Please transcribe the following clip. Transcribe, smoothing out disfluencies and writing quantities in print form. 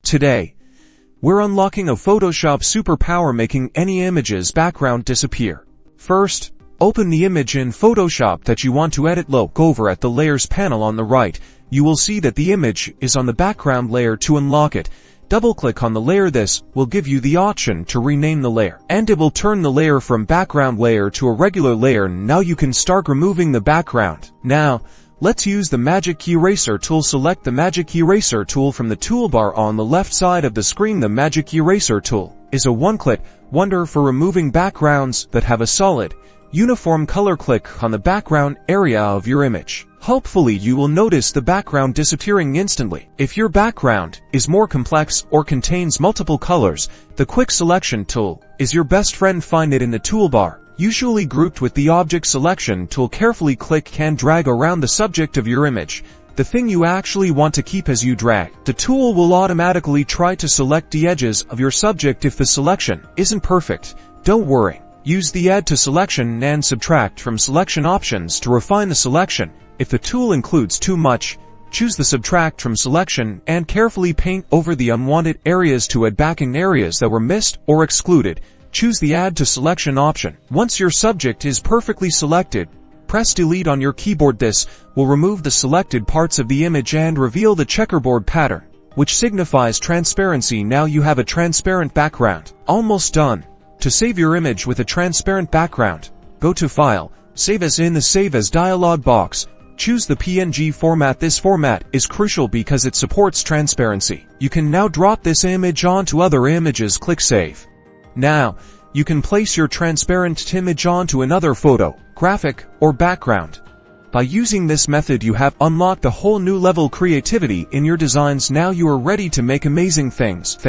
Today, we're unlocking a Photoshop superpower making any image's background disappear. First, open the image in Photoshop that you want to edit. Look over at the Layers panel on the right. You will see that the image is on the background layer. To unlock it, double-click on the layer. This will give you the option to rename the layer, and it will turn the layer from background layer to a regular layer. Now you can start removing the background. Now, let's use the Magic Eraser tool. Select the Magic Eraser tool from the toolbar on the left side of the screen. The Magic Eraser tool is a one-click wonder for removing backgrounds that have a solid, uniform color. Click on the background area of your image. Hopefully you will notice the background disappearing instantly. If your background is more complex or contains multiple colors, the Quick Selection tool is your best friend. Find it in the toolbar, usually grouped with the Object Selection tool. Carefully click and drag around the subject of your image, the thing you actually want to keep. As you drag, the tool will automatically try to select the edges of your subject. If the selection isn't perfect, don't worry. Use the Add to Selection and Subtract from Selection options to refine the selection. If the tool includes too much, choose the Subtract from Selection and carefully paint over the unwanted areas. To add back in areas that were missed or excluded, choose the Add to Selection option. Once your subject is perfectly selected, press Delete on your keyboard. This will remove the selected parts of the image and reveal the checkerboard pattern, which signifies transparency. Now you have a transparent background. Almost done. To save your image with a transparent background, go to File, Save As. In the Save As dialog box, choose the PNG format. This format is crucial because it supports transparency. You can now drop this image onto other images. Click Save. Now, you can place your transparent image onto another photo, graphic, or background. By using this method, you have unlocked a whole new level creativity in your designs. Now you are ready to make amazing things.